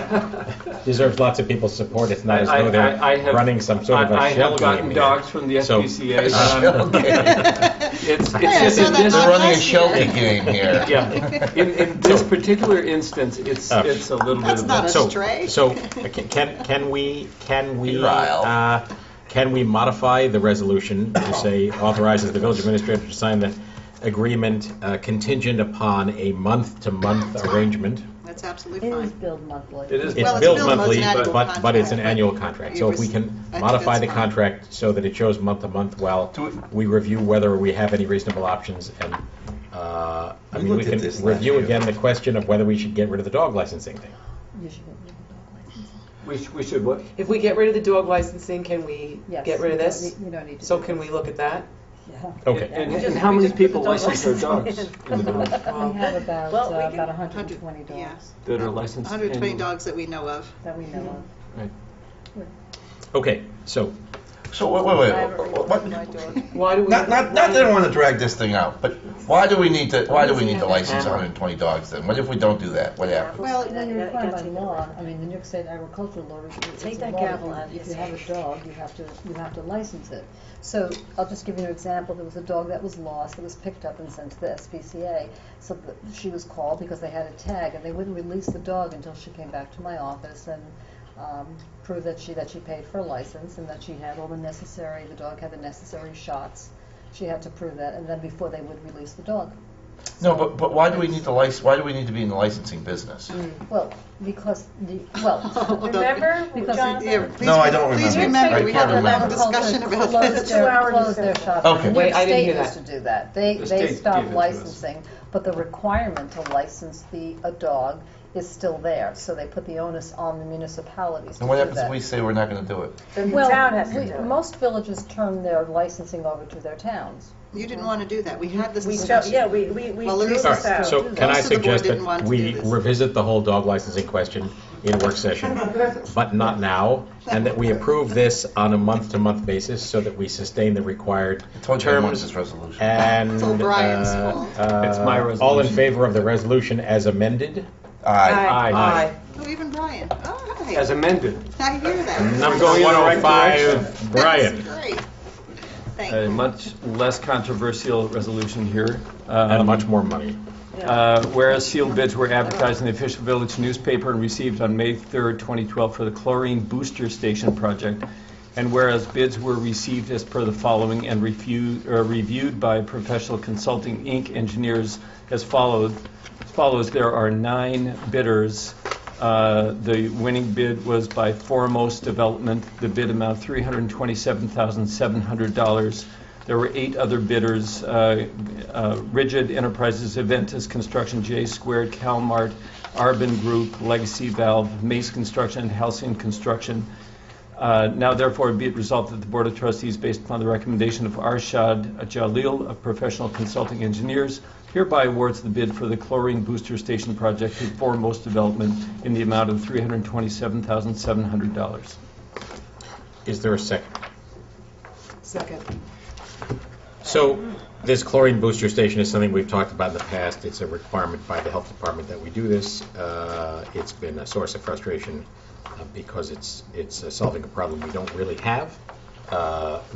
A: Deserves lots of people's support. It's not as though they're running some sort of a
E: I
A: shell
E: have
A: game
E: gotten
A: here.
E: dogs from the
A: So-
E: SPCA. It's
B: Yeah,
E: just
B: so
E: in
B: that
E: this.
F: They're running a
B: last
F: shelter
B: year.
F: game here.
E: Yeah, in this particular instance, it's a little bit
B: That's
E: of
B: not
E: a.
B: a
A: So,
B: stray.
A: so can we
F: Virile.
A: can we modify the resolution to say authorizes the village administrator to sign the agreement contingent upon a month-to-month arrangement?
B: That's absolutely
H: It is
B: fine.
H: billed monthly.
E: It is.
A: It's
B: Well, it's
A: billed
B: billed as
A: monthly,
B: an annual
A: but it's an
B: contract,
A: annual
B: but
A: contract.
B: it
A: So if
B: was-
A: we can
B: I think
A: modify
B: that's
A: the
B: fine.
A: contract so that it shows month to month while
F: Do it.
A: we review whether we have any reasonable options, and I
F: We
A: mean, we
F: looked at
A: can
F: this last
A: review
F: year.
A: again the question of whether we should get rid of the dog licensing thing.
H: You should get rid of the dog license.
E: We should what?
C: If we get rid of the dog licensing, can we
H: Yes,
C: get rid of
H: you don't
C: this?
H: need- You don't need to.
C: So
H: do
C: can
H: that.
C: we look at that?
H: Yeah.
A: Okay.
E: And how many people license their dogs
D: in.
E: in the village
H: We have about,
D: Well, we can-
H: about 120
B: Yeah.
H: dogs
E: that are licensed?
B: 120
E: annually?
B: dogs that we know of.
H: that we know of.
E: Right.
A: Okay, so
F: So wait. What?
C: Why do we?
F: Not that I want to drag this thing out, but why do we need to license 120 dogs then? What if we don't do that? What happens?
B: Well,
H: When you're required by law, I mean, the New York State agricultural law, it's
D: Take
H: a
D: that
H: law
D: gavel
H: that
D: out of
H: if
D: your
H: you have a dog, you have to license it. So I'll just give you an example. There was a dog that was lost, that was picked up and sent to the SPCA. So she was called because they had a tag, and they wouldn't release the dog until she came back to my office and proved that she paid for a license and that she had all the necessary, the dog had the necessary shots. She had to prove that, and then before they would release the dog.
F: No, but why do we need to Why do we need to be in the licensing business?
H: Well, because
D: Remember,
H: Because
D: Jonathan?
B: Yeah, please
F: No, I don't
B: Please
F: remember.
B: remember,
F: I
B: we
F: can't
B: had a long
F: remember.
B: discussion about this.
H: Close their shops.
F: Okay.
H: New
C: Wait,
H: York
C: I didn't hear
H: State used
C: that.
H: to do that.
E: The
H: They
E: state gave
H: stopped
E: it to us.
H: licensing, but the requirement to license a dog is still there. So they put the onus on the municipalities to
F: And what
H: do
F: happens
H: that.
F: if we say we're not going to do it?
D: Then the
H: Well,
D: town has to do it.
H: most villages turn their licensing over to their towns.
B: You didn't want to do that. We had this
D: We
B: discussion.
D: we
B: Well,
D: drew
B: Louise
A: all
D: this
A: right,
D: out.
A: so can I
B: Most of the board
A: suggest
B: didn't want
A: that
B: to
A: we
B: do this.
A: revisit the whole dog licensing question in work session, but not now, and that we approve this on a month-to-month basis so that we sustain the required
F: I told you I wanted
A: terms.
F: this resolution.
A: And
B: It's all Brian's fault.
E: It's my
A: all in
E: resolution.
A: favor of the resolution as amended?
F: Aye.
E: Aye.
B: Oh, even Brian. Oh, Right.
E: as amended.
B: I hear that.
A: Number
E: going in the right
A: 105, Brian.
B: That's great. Thank
E: A
B: you.
E: much less controversial resolution here.
A: And much more money.
E: Whereas sealed bids were advertised in the official village newspaper and received on May 3rd, 2012 for the Chlorine Booster Station project, and whereas bids were received as per the following and reviewed by Professional Consulting Inc. engineers as follows, there are 9 bidders. The winning bid was by Foremost Development. The bid amount $327,700. There were 8 other bidders, Rigid Enterprises, Aventus Construction, J Squared, Calmart, Arbin Group, Legacy Valve, Mace Construction, and Halcyon Construction. Now therefore be it resolved that the Board of Trustees, based upon the recommendation of Arshad Jalil of Professional Consulting Engineers, hereby awards the bid for the Chlorine Booster Station project to Foremost Development in the amount of $327,700.
A: Is there a second?
C: Second.
A: So this chlorine booster station is something we've talked about in the past. It's a requirement by the health department that we do this. It's been a source of frustration because it's solving a problem we don't really have.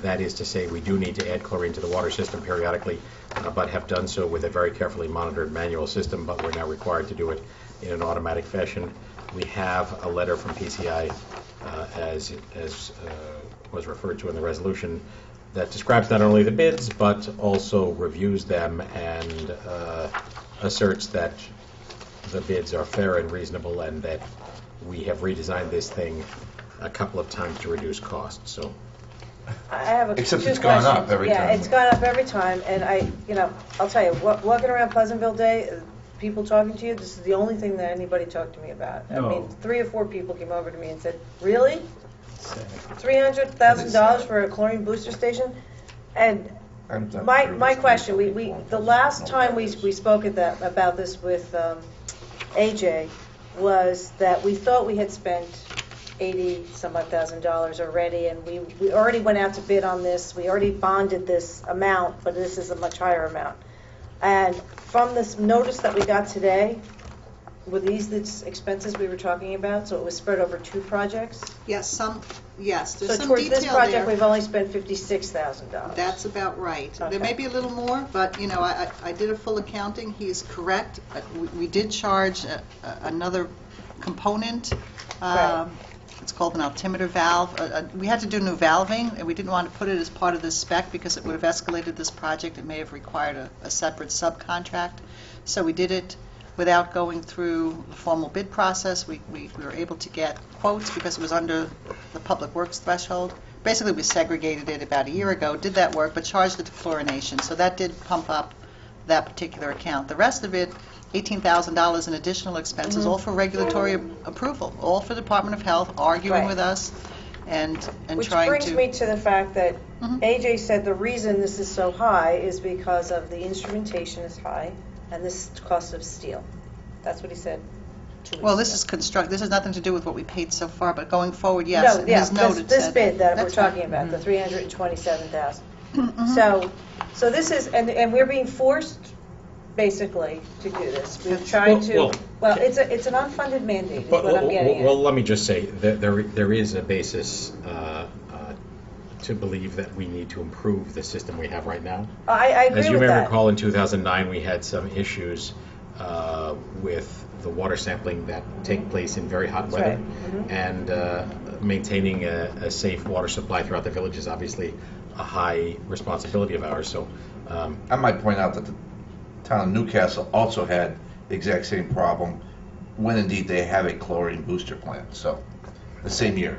A: That is to say, we do need to add chlorine to the water system periodically, but have done so with a very carefully monitored manual system, but we're now required to do it in an automatic fashion. We have a letter from PCI, as was referred to in the resolution, that describes not only the bids, but also reviews them and asserts that the bids are fair and reasonable and that we have redesigned this thing a couple of times to reduce costs. So,
D: I have
F: Except
D: two
F: it's gone up
D: questions.
F: every
D: Yeah,
F: time.
D: it's gone up every time, and I'll tell you, walking around Pleasantville Day, people talking to you, this is the only thing that anybody talked to me about. I
E: No.
D: mean, 3 or 4 people came over to me and said, really? $300,000 for a chlorine booster station? And my question, the last time we spoke about this with AJ was that we thought we had spent $80,000 already, and we already went out to bid on this. We already bonded this amount, but this is a much higher amount. And from this notice that we got today, were these the expenses we were talking about? So it was spread over 2 projects?
B: Yes, there's
D: So
B: some
D: towards
B: detail
D: this project,
B: there.
D: we've only spent $56,000.
B: That's about right.
D: Okay.
B: There may be a little more, but, I did a full accounting. He's correct. We did charge another component.
D: Right.
B: It's called an altimeter valve. We had to do new valving, and we didn't want to put it as part of this spec because it would have escalated this project. It may have required a separate subcontract. So we did it without going through the formal bid process. We were able to get quotes because it was under the public works threshold. Basically, we segregated it about a year ago, did that work, but charged it to chlorination. So that did pump up that particular account. The rest of it, $18,000 in additional expenses, all for regulatory approval, all for the Department of Health arguing
D: Right.
B: with us and
D: Which
B: trying
D: brings
B: to...
D: me to the fact that
B: Mhm.
D: AJ said the reason this is so high is because of the instrumentation is high and this cost of steel. That's what he said 2 weeks
B: Well, this
D: ago.
B: is this has nothing to do with what we paid so far, but going forward, yes,
D: No,
B: in
D: yeah,
B: his note it
D: this
B: said
D: bid that we're
B: That's fine.
D: talking about, the $327,000.
B: Mhm.
D: So this is, and we're being forced, basically, to do this. We've
B: That's-
D: tried to,
A: Well,
D: well, it's an unfunded mandate, is what I'm getting
A: Well,
D: at.
A: let me just say, that there is a basis to believe that we need to improve the system we have right now.
D: I agree
A: As you
D: with
A: may
D: that.
A: recall, in 2009, we had some issues with the water sampling that take place in very hot
D: That's
A: weather.
D: right. Mhm.
A: And maintaining a safe water supply throughout the village is obviously a high responsibility of ours. So
F: I might point out that the town of Newcastle also had the exact same problem when indeed they have a chlorine booster plant, so, the same year.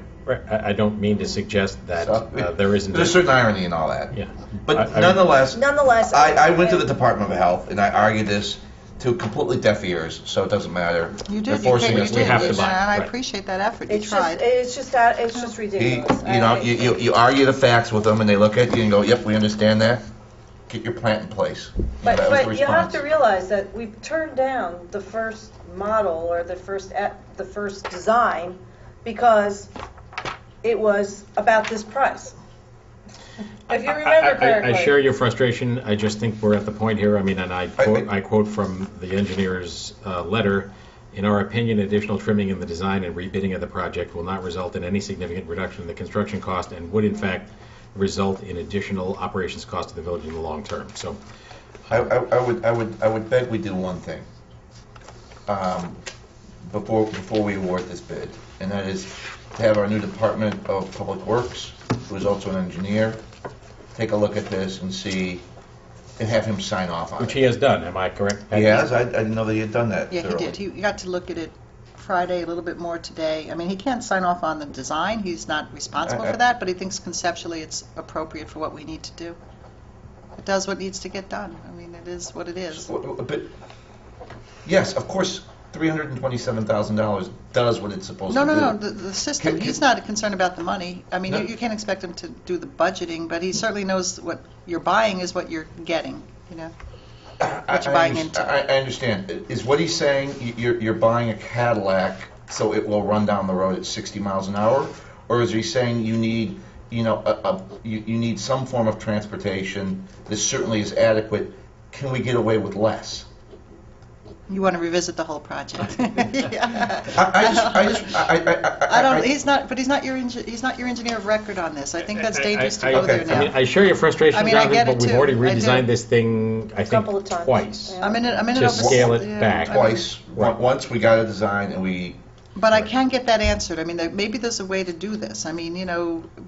A: I don't mean to suggest that
F: So,
A: there isn't.
F: There's a certain irony in all that.
A: Yeah.
F: But
A: I-
F: nonetheless,
D: Nonetheless,
F: I went to the Department of Health and I argued this to completely deaf ears, so it doesn't matter.
B: You
F: They're
B: did, you
F: forcing
B: came,
F: us
B: you
F: to
B: did,
A: have to
B: and
A: buy it,
B: I
A: right.
B: appreciate that effort. You
D: it's
B: tried.
D: just
F: He,
D: ridiculous.
F: you argue the facts with them and they look at you and go, yep, we understand that. Get your plant in place.
D: But
F: That was the
D: you have
F: response.
D: to realize that we turned down the first model or the first design because it was about this price. If you remember correctly.
A: I share your frustration. I just think we're at the point here. I mean, and I quote from the engineer's letter In our opinion, additional trimming in the design and rebidding of the project will not result in any significant reduction in the construction cost and would in fact result in additional operations cost to the village in the long term. So
F: I would beg we do one thing before we award this bid, and that is to have our new Department of Public Works, who is also an engineer, take a look at this and see, and have him sign off on
A: which
F: it.
A: he has done, am I correct, Peggy?
F: He has? I didn't know that he had done that
B: Yeah, he
F: thoroughly.
B: did. He got to look at it Friday, a little bit more today. I mean, he can't sign off on the design. He's not responsible for that, but he thinks conceptually it's appropriate for what we need to do. It does what needs to get done. I mean, it is what it is.
F: But, yes, of course, $327,000 does what it's supposed
B: No,
F: to do.
B: no, no, the system,
F: Can-
B: he's not concerned about the money. I mean,
F: No.
B: you can't expect him to do the budgeting, but he certainly knows what you're buying is what you're getting, you know? What you're buying into.
F: I understand. Is what he's saying, you're buying a Cadillac so it will run down the road at 60 miles an hour? Or is he saying you need, you need some form of transportation, this certainly is adequate, can we get away with less?
B: You want to revisit the whole project. Yeah.
F: I
B: don't, he's not, but he's not your engineer of record on this. I think that's dangerous to go
F: okay.
B: there
A: I mean,
B: now.
A: I share your frustration,
B: I mean, I
A: Jonathan,
B: get
A: but
B: it
A: we've
B: too.
A: already
B: I do.
A: redesigned this thing, I think,
D: Couple of times.
A: twice.
D: Yeah.
B: I'm in it
A: To
B: over.
A: scale it
B: yeah,
A: back.
B: I mean,
F: Twice, once we got a design and we,
B: But I can get that answered. I mean, maybe there's a way to do this. I mean,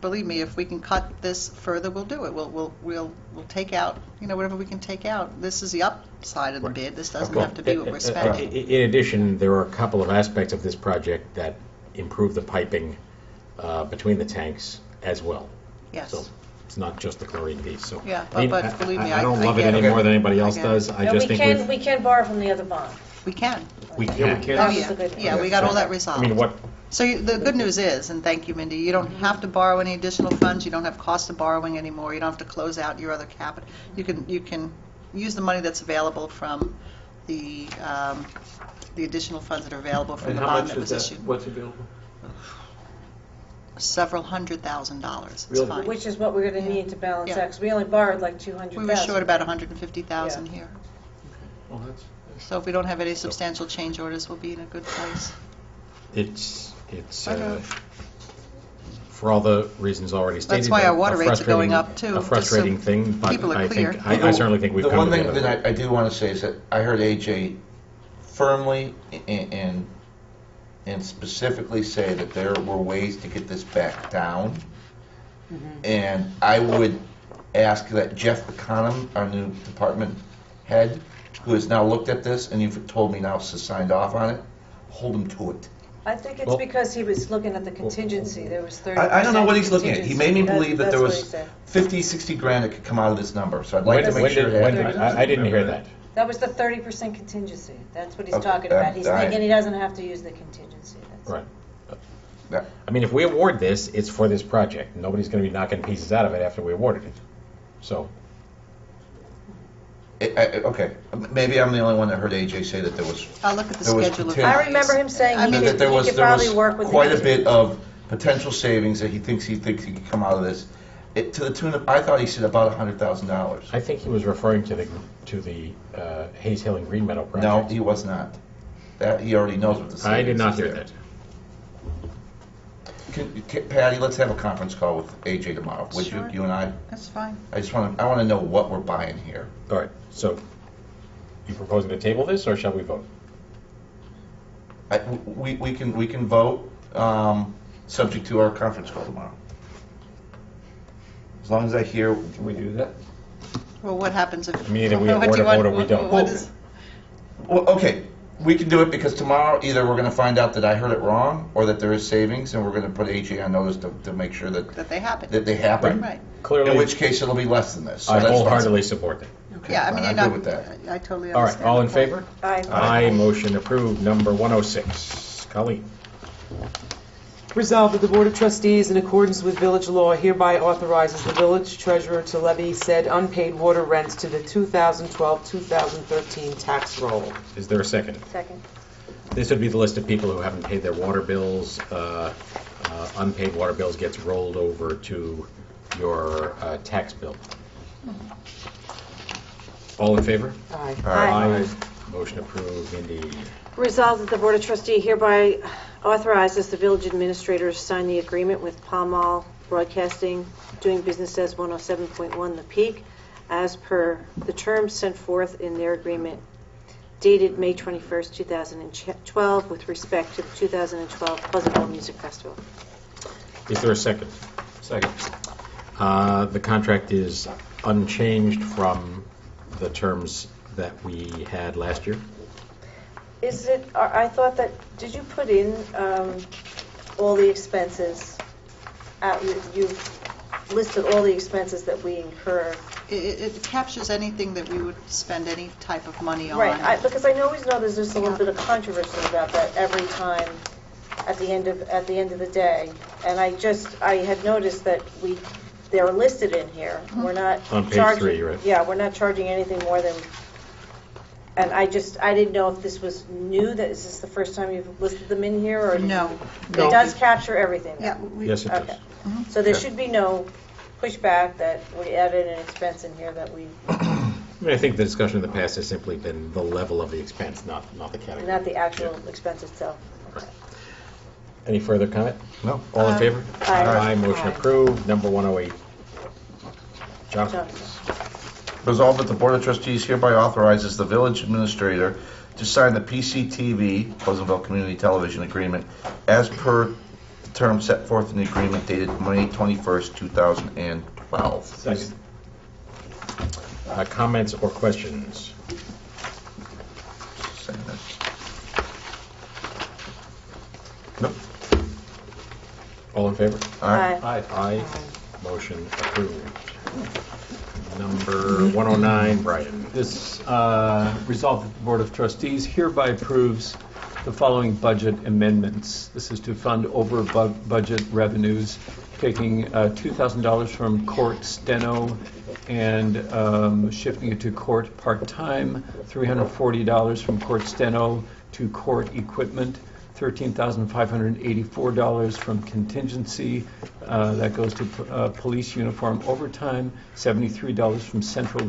B: believe me, if we can cut this further, we'll do it. We'll take out, whatever we can take out. This is the upside of the bid. This doesn't have to be what we're spending.
A: In addition, there are a couple of aspects of this project that improve the piping between the tanks as well.
B: Yes.
A: So it's not just the chlorine piece, so.
B: Yeah,
A: I mean,
B: but believe me,
A: I don't
B: I
A: love it
B: get
A: any
B: it.
A: more than anybody else
B: I get it.
A: does. I
D: No,
A: just
D: we
A: think
D: we can borrow from the other bond.
B: We can.
A: we
E: Yeah,
A: can.
E: we can.
B: Oh,
D: That was
B: yeah.
D: the good news.
B: Yeah, we got all that resolved.
A: I mean, what,
B: So the good news is, and thank you, Mindy, you don't have to borrow any additional funds. You don't have cost of borrowing anymore. You don't have to close out your other capital. You can use the money that's available from the additional funds that are available from
E: And
B: the
E: how
B: bond
E: much
B: that
E: is
B: was
E: that,
B: issued.
E: what's available?
B: Several $100,000. It's
E: Really?
B: fine.
D: Which is what we're going to need to balance
B: Yeah.
D: out, 'cause we only borrowed like 200,000.
B: We were short about 150,000 here.
E: Well, that's,
B: So if we don't have any substantial change orders, we'll be in a good place.
A: it's,
B: I know.
A: for all the reasons already stated.
B: That's why our water
A: a
B: rates are going
A: frustrating-
B: up, too,
A: A
B: just so
A: frustrating thing, but
B: people are
A: I
B: clear.
A: think, I certainly think we've
F: the
A: come
F: one thing
A: together.
F: that I do want to say is that I heard AJ firmly and specifically say that there were ways to get this back down. And I would ask that Jeff McConnell, our new department head, who has now looked at this and you've told me now has signed off on it, hold him to it.
D: I think it's
A: Well-
D: because he was looking at the contingency. There was 30%.
F: I don't know what he's looking at. He made me believe that there
D: That's what he
F: was
D: said.
F: 50, 60 grand that could come out of this number. So I'd like to
A: When
F: make sure
A: did-
F: it
A: when
F: happens.
A: did- I didn't hear that.
D: That was the 30% contingency. That's what he's
F: Okay,
D: talking about. He's
F: I-
D: thinking he doesn't have to use the contingency. That's
A: Right.
F: Yeah.
A: I mean, if we award this, it's for this project. Nobody's going to be knocking pieces out of it after we awarded it. So,
F: Okay, maybe I'm the only one that heard AJ say that there was
B: I'll look at the
F: There was
B: schedule of
F: contingent-
D: I remember him saying
B: I
D: he
B: mean,
D: could,
F: that there
D: he
F: was
D: could probably
F: there
D: work
F: was
D: with
F: quite
D: the
F: a bit of potential savings that he thinks he could come out of this. To the tune of, I thought he said about $100,000.
A: I think he was referring to the Hayes Hill and Green Meadow project.
F: No, he was not. That he already knows what the savings
A: I did not
F: is
A: hear
F: there.
A: that.
F: Patty, let's have a conference call with AJ tomorrow. Would you?
B: Sure.
F: You and I?
B: That's fine.
F: I want to know what we're buying here.
A: All right, so you proposing to table this, or shall we vote?
F: We can vote, subject to our conference call tomorrow. As long as I hear.
E: can we do that?
B: Well, what happens if?
A: I mean, either we
B: what
A: award
B: do you
A: a vote or
B: want-
A: we don't.
B: what is-
F: Well, okay, we can do it because tomorrow either we're gonna find out that I heard it wrong or that there is savings and we're gonna put AJ on notice to make sure that
B: That they happen.
F: they happen.
B: Right.
A: Clearly,
F: In which case it'll be less than this. So
A: I
F: that's fine.
A: wholesheartedly support that.
B: Yeah, I mean,
F: fine,
B: you're
F: I
B: not,
F: agree with
B: I totally
A: All
B: understand.
A: right, all in
B: the point.
A: favor?
D: Aye.
A: Aye, motion approved. Number 106. Colleen.
C: Resolved that the Board of Trustees, in accordance with village law, hereby authorizes the village treasurer to levy said unpaid water rents to the 2012-2013 tax roll.
A: Is there a second?
D: Second.
A: This would be the list of people who haven't paid their water bills. Unpaid water bills gets rolled over to your tax bill. All in favor?
C: Aye.
F: Aye.
A: Motion approved. Mindy.
D: Resolved that the Board of Trustees hereby authorizes the village administrator to sign the agreement with PAMAL Broadcasting, doing business as 107.1 The Peak, as per the terms sent forth in their agreement dated May 21st, 2012, with respect to the 2012 Pleasantville Music Festival.
A: Is there a second?
E: Second.
A: The contract is unchanged from the terms that we had last year.
D: Is it, I thought that, did you put in all the expenses? You've listed all the expenses that we incur.
B: It captures anything that we would spend any type of money on.
D: Right, because I always know there's just a little bit of controversy about that every time at the end of the day. And I had noticed that they're listed in here. We're not
A: On page
D: charging,
A: 3, right?
D: Yeah, we're not charging anything more than. And I didn't know if this was new. Is this the first time you've listed them in here, or
B: No.
D: It does capture everything.
B: Yeah.
A: Yes, it does.
D: Okay. So there should be no pushback that we added an expense in here that we,
A: I mean, I think the discussion in the past has simply been the level of the expense, not the category.
D: not the actual expense itself.
A: Any further comment?
F: No.
A: All in favor?
D: Aye.
A: Motion
D: Aye.
A: approved. Number 108. John?
D: John.
F: Resolved that the Board of Trustees hereby authorizes the village administrator to sign the PCTV, Pleasantville Community Television Agreement, as per the terms set forth in the agreement dated May 21st, 2012.
A: Second. Comments or questions?
F: Nope.
A: All in favor?
D: Aye.
A: Aye. Motion approved. Number 109, Brian.
E: This resolved that the Board of Trustees hereby approves the following budget amendments. This is to fund over budget revenues, taking $2,000 from court steno and shifting it to court part-time, $340 from court steno to court equipment, $13,584 from contingency, that goes to police uniform overtime, $73 from central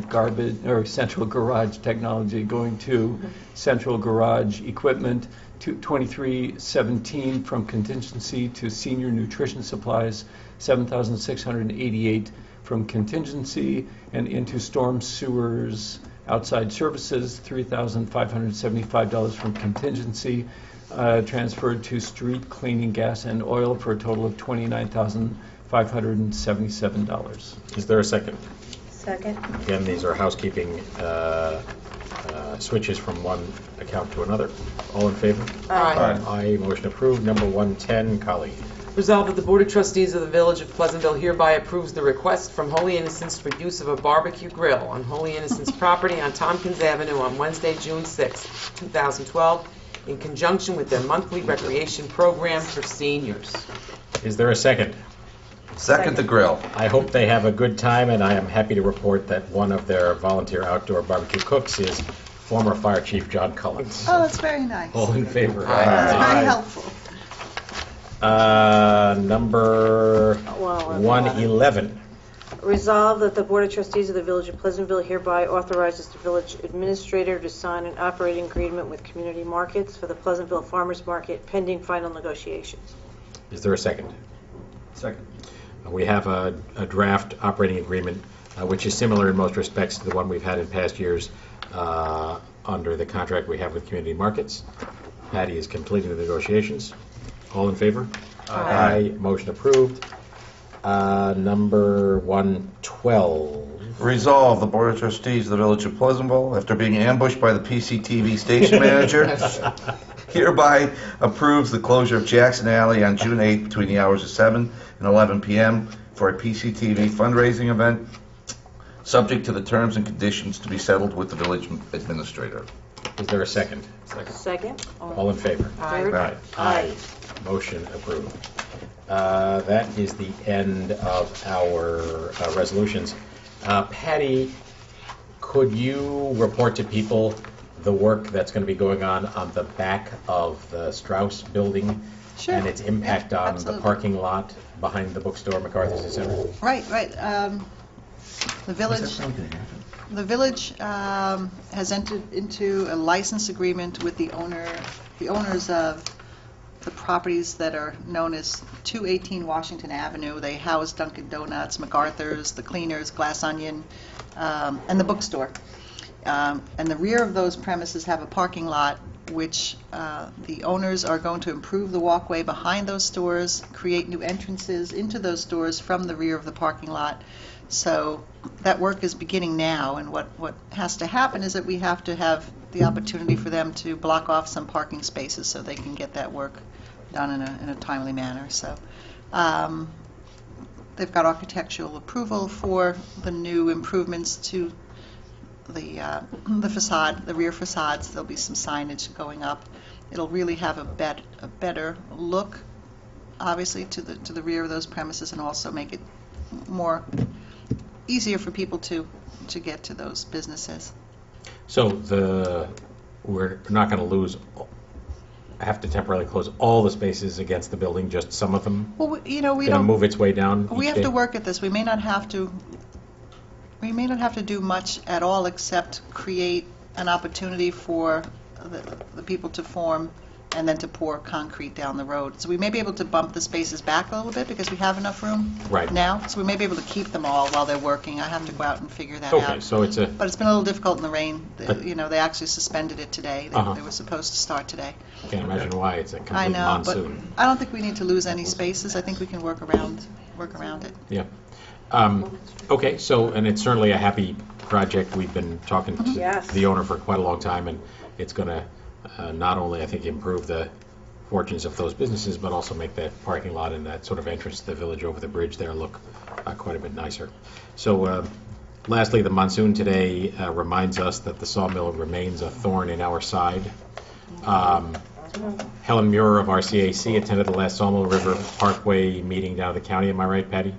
E: garage technology going to central garage equipment, $23,17 from contingency to senior nutrition supplies, $7,688 from contingency, and into storm sewers outside services, $3,575 from contingency, transferred to street cleaning gas and oil for a total of $29,577.
A: Is there a second?
D: Second.
A: Again, these are housekeeping switches from one account to another. All in favor?
C: Aye.
A: Aye. Motion approved. Number 110, Colleen.
C: Resolved that the Board of Trustees of the Village of Pleasantville hereby approves the request from Holy Innocents for use of a barbecue grill on Holy Innocents property on Tompkins Avenue on Wednesday, June 6, 2012, in conjunction with their monthly recreation program for seniors.
A: Is there a second?
F: Second the grill.
A: I hope they have a good time, and I am happy to report that one of their volunteer outdoor barbecue cooks is former Fire Chief John Cullins.
B: Oh, that's very nice.
A: All in favor?
B: That's very helpful.
A: Number
D: Well,
A: 111.
D: Resolved that the Board of Trustees of the Village of Pleasantville hereby authorizes the village administrator to sign an operating agreement with Community Markets for the Pleasantville Farmers Market pending final negotiations.
A: Is there a second?
E: Second.
A: We have a draft operating agreement, which is similar in most respects to the one we've had in past years under the contract we have with Community Markets. Patty is completing the negotiations. All in favor? Aye. Motion approved. Number 112.
F: Resolved, the Board of Trustees of the Village of Pleasantville, after being ambushed by the PCTV station manager, hereby approves the closure of Jackson Alley on June 8th between the hours of 7 and 11 p.m. for a PCTV fundraising event, subject to the terms and conditions to be settled with the village administrator.
A: Is there a second?
D: Second.
A: All in favor?
D: Third.
A: Aye. Motion approved. That is the end of our resolutions. Patty, could you report to people the work that's going to be going on the back of the Strauss building?
B: Sure.
A: And its impact
B: Yeah,
A: on the
B: absolutely.
A: parking lot behind the bookstore, MacArthur's, etc.?
B: Right. The village, The village has entered into a license agreement with the owners of the properties that are known as 218 Washington Avenue. They house Dunkin' Donuts, MacArthur's, the Cleaners, Glass Onion, and the bookstore. And the rear of those premises have a parking lot which the owners are going to improve the walkway behind those stores, create new entrances into those stores from the rear of the parking lot. So that work is beginning now, and what has to happen is that we have to have the opportunity for them to block off some parking spaces so they can get that work done in a timely manner. So they've got architectural approval for the new improvements to the facade, the rear facades. There'll be some signage going up. It'll really have a better look, obviously, to the rear of those premises, and also make it more easier for people to get to those businesses.
A: So we're not going to have to temporarily close all the spaces against the building, just some of them?
B: Well, we
A: Going to
B: don't.
A: move its way down
B: We
A: each
B: have
A: day?
B: to work at this. We may not have to. We may not have to do much at all except create an opportunity for the people to form and then to pour concrete down the road. So we may be able to bump the spaces back a little bit because we have enough room
A: Right.
B: now. So we may be able to keep them all while they're working. I have to go out and figure that out.
A: Okay, so it's a,
B: But it's been a little difficult in the rain.
A: But-
B: They actually suspended it today.
A: Uh-huh.
B: They were supposed to start today.
A: can't imagine why, it's a
B: I
A: complete
B: know, but
A: monsoon.
B: I don't think we need to lose any spaces. I think we can work around it.
A: Yeah. Okay, so, and it's certainly a happy project. We've been talking to
D: Yes.
A: the owner for quite a long time, and it's going to not only, I think, improve the fortunes of those businesses, but also make that parking lot and that sort of entrance to the village over the bridge there look quite a bit nicer. So, lastly, the monsoon today reminds us that the sawmill remains a thorn in our side. Helen Muir of RCAC attended the last Sawmill River Parkway meeting down at the county. Am I right, Patty?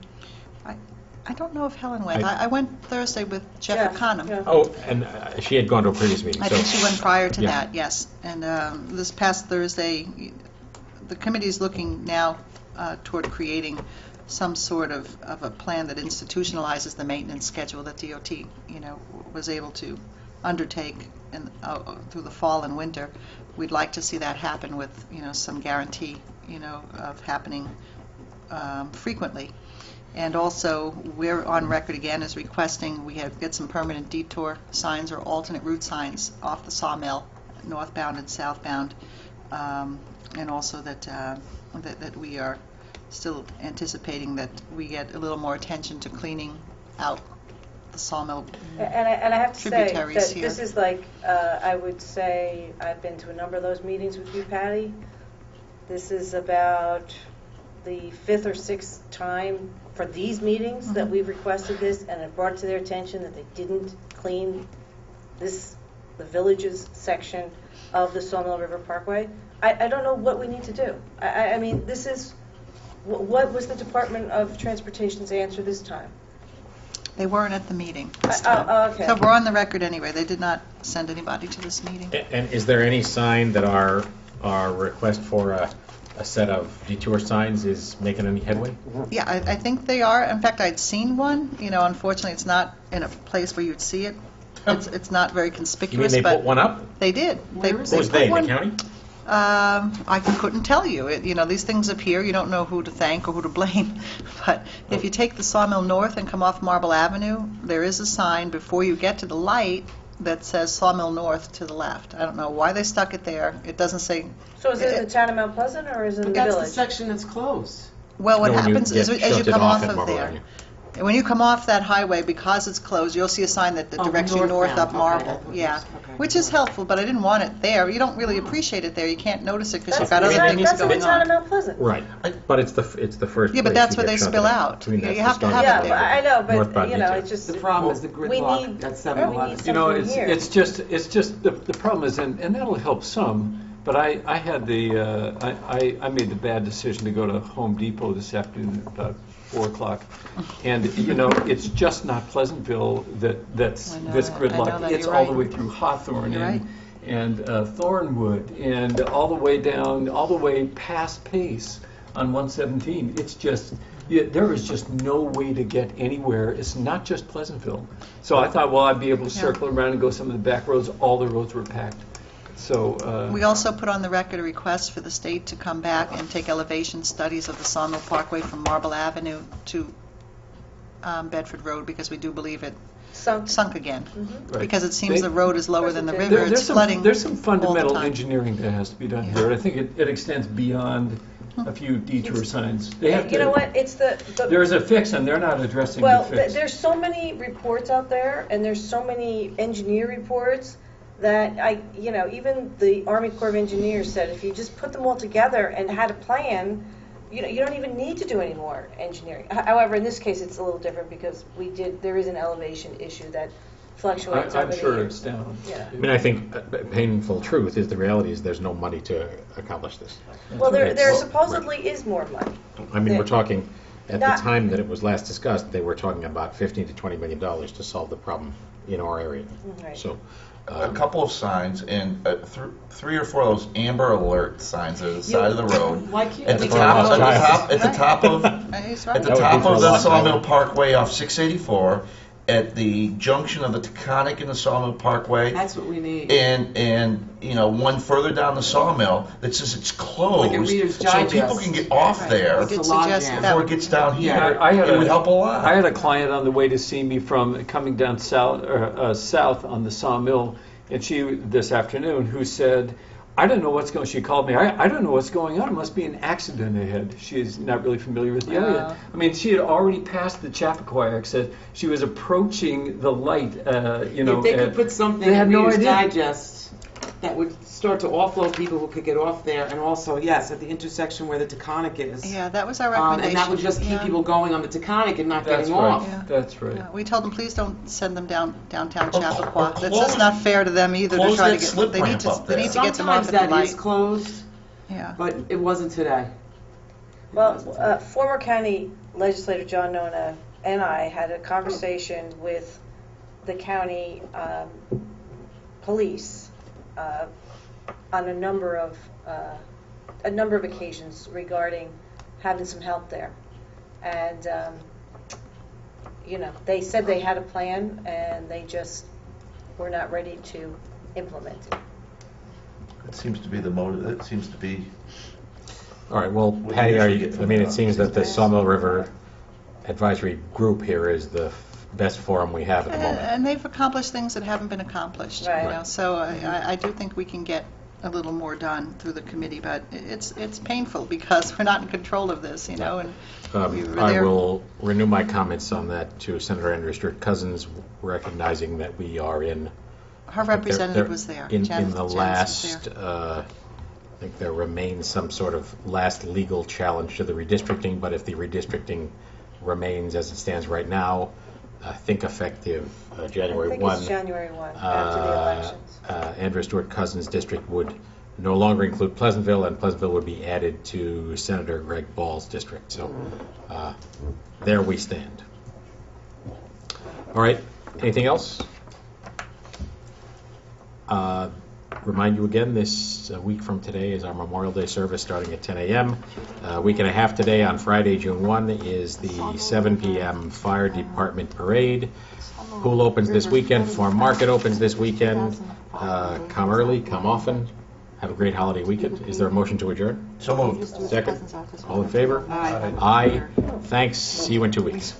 B: I don't know if Helen went.
A: I-
B: I went Thursday with Jeff
D: Jeff,
B: Econom.
D: yeah.
A: Oh, and she had gone to a previous meeting.
B: I
A: so-
B: think she went prior to
A: Yeah.
B: that, yes. And this past Thursday, the committee is looking now toward creating some sort of a plan that institutionalizes the maintenance schedule that DOT, was able to undertake through the fall and winter. We'd like to see that happen with, some guarantee, of happening frequently. And also, we're on record again as requesting we get some permanent detour signs or alternate route signs off the sawmill, northbound and southbound, and also that we are still anticipating that we get a little more attention to cleaning out the sawmill.
D: And I have to say
B: Tributaries
D: that
B: here.
D: this is like, I would say, I've been to a number of those meetings with you, Patty. This is about the fifth or sixth time for these meetings that we've requested this, and it brought to their attention that they didn't clean the village's section of the Sawmill River Parkway. I don't know what we need to do. I mean, this is, what was the Department of Transportation's answer this time?
B: They weren't at the meeting this time.
D: Oh, okay.
B: So we're on the record anyway. They did not send anybody to this meeting.
A: And is there any sign that our request for a set of detour signs is making any headway?
B: Yeah, I think they are. In fact, I'd seen one. Unfortunately, it's not in a place where you'd see it. It's not very
A: You mean
B: conspicuous,
A: they
B: but
A: put one up?
B: they did.
A: Who's
B: put
A: they, the
B: one-
A: county?
B: I couldn't tell you. These things appear. You don't know who to thank or who to blame. But if you take the sawmill north and come off Marble Avenue, there is a sign before you get to the light that says Sawmill North to the left. I don't know why they stuck it there. It doesn't say.
D: So is it in the town of Mount Pleasant, or is it in the
C: That's the
D: village?
C: section that's closed.
B: Well, what
A: No, when you
B: happens is
A: get
B: as you
A: shunted
B: come off
A: at
B: of
A: Marble
B: there,
A: Avenue.
B: when you come off that highway, because it's closed, you'll see a sign that directs you north up
C: northbound.
B: Marble.
C: Okay.
B: Yeah,
C: Okay.
B: which is helpful, but I didn't want it there. You don't really appreciate it there. You can't notice it because you've got
D: That's
B: other
D: in
B: things
D: the
B: going
D: town of
B: on.
D: Mount Pleasant.
A: Right, but it's the first
B: Yeah, but
A: place
B: that's
A: you
B: where
A: get
B: they
A: shunted
B: spill
A: at.
B: out.
A: I mean,
B: You
A: that's
B: have
A: the
B: to have
A: start.
B: it
D: Yeah,
B: there.
D: but I know, but,
A: Northbound detour.
D: it's just.
C: The problem is the
D: We
C: gridlock
D: need-
C: at
D: we
C: 7-Eleven.
D: need
E: You know,
D: something here.
E: it's just the problem is, and that'll help some. But I had I made the bad decision to go to Home Depot this afternoon at about 4:00, and it's just not Pleasantville that's
B: I know
E: this
B: that. I know
E: gridlock.
B: that.
E: It's
B: You're
E: all the
B: right.
E: way through Hawthorne
B: You're
E: and Thornwood and all the way down, all the way past Pace on 117. It's just there is just no way to get anywhere. It's not just Pleasantville. So I thought, well, I'd be able to circle around and go some of the back roads. All the roads were packed. So
B: We also put on the record a request for the state to come back and take elevation studies of the Sawmill Parkway from Marble Avenue to Bedford Road, because we do believe it sunk again.
E: Right.
B: Because it seems the road is lower than the river,
E: there's
B: it's flooding
E: there's some
B: all the
E: fundamental
B: time.
E: engineering that has to be done here. I think it extends beyond a few detour signs. They have
D: You know what, it's the
E: There's a fix, and they're not addressing
D: well,
E: the fix.
D: there's so many reports out there, and there's so many engineer reports that even the Army Corps of Engineers said if you just put them all together and had a plan, you don't even need to do any more engineering. However, in this case, it's a little different because there is an elevation issue that fluctuates over
E: I'm
D: the
E: sure
D: years.
E: it's down.
D: Yeah.
A: I mean, I think painful truth is the reality is there's no money to accomplish this.
D: Well, there
A: Well,
D: supposedly is more money.
A: I mean, we're talking, at the
D: Not-
A: time that it was last discussed, they were talking about $15 to $20 million to solve the problem in our area.
D: Right.
A: So,
F: A couple of signs, and 3 or 4 of those Amber Alert signs at the side of the road.
C: Why can't
F: At the
C: we
F: top,
C: get
F: at the top of
B: He's
F: At
B: right.
F: the
A: That would
F: top
A: be for
F: of
A: a
F: the
A: long time.
F: Sawmill Parkway off 684, at the junction of the Taconic and the Sawmill Parkway,
C: That's what we need.
F: and one further down the Sawmill that says it's closed,
C: Like a Reader's
F: so
C: Digest.
F: people can get off
B: Right.
F: there
B: We could
C: It's a log
B: suggest
C: jam.
B: that
F: before
B: would
F: it gets down here.
C: Yeah,
E: I had
F: It would help a lot.
E: I had a client on the way to see me from coming down south on the Sawmill, and this afternoon, who said, I don't know what's going. She called me. I don't know what's going on. It must be an accident ahead. She is not really familiar with the area. I mean, she had already passed the Chappaqua exit. She was approaching the light.
C: If they could put something
E: they had
C: in
E: no
C: Reader's
E: idea.
C: Digest that would start to offload people who could get off there, and also, yes, at the intersection where the Taconic is.
B: Yeah, that was our recommendation.
C: And that would just keep
B: Yeah.
C: people going on the Taconic and not
E: That's
C: getting
E: right.
C: off.
B: Yeah.
E: That's right.
B: Yeah, we told them, please don't send them downtown
F: Or
B: Chappaqua. That's
F: close-
B: just not fair to them either to
F: close
B: try to
F: that
B: get,
F: slip
B: they need
F: ramp
B: to,
F: up
B: they
F: there.
B: need to get them off
C: Sometimes
B: at the
C: that is
B: light.
C: closed,
B: Yeah.
C: but it wasn't today.
D: Well, former county legislator John Nona and I had a conversation with the county police on a number of occasions regarding having some help there, and they said they had a plan and they just were not ready to implement it.
F: It seems to be the motive. It seems to be.
A: all right, well,
F: What do
A: Patty,
F: you
A: are
F: usually
A: you,
F: get
A: I
F: from
A: mean,
F: that?
A: it seems that the Sawmill River Advisory Group here is the best forum we have at the moment.
B: And they've accomplished things that haven't been accomplished,
D: Right.
B: So I do think we can get a little more done through the committee, but it's painful because we're not in control of this, and we were
A: I
B: there.
A: will renew my comments on that to Senator Andrew Stewart Cousins, recognizing that we are in.
B: Her representative was there.
A: In
B: Janice
A: the
B: was
A: last,
B: there.
A: I think there remains some sort of last legal challenge to the redistricting, but if the redistricting remains as it stands right now, I think effective January 1.
D: I think it's January 1 after the elections.
A: Andrew Stewart Cousins' district would no longer include Pleasantville, and Pleasantville would be added to Senator Greg Ball's district. So there we stand. All right, anything else? Remind you again, this week from today is our Memorial Day service starting at 10 a.m. A week and a half today, on Friday, June 1, is the 7 p.m. Fire Department Parade. Pool opens this weekend, Farm Market opens this weekend. Come early, come often. Have a great holiday weekend. Is there a motion to adjourn?
F: So moved.
A: Second. All in favor?
C: Aye.
A: Aye. Thanks. See you in 2 weeks.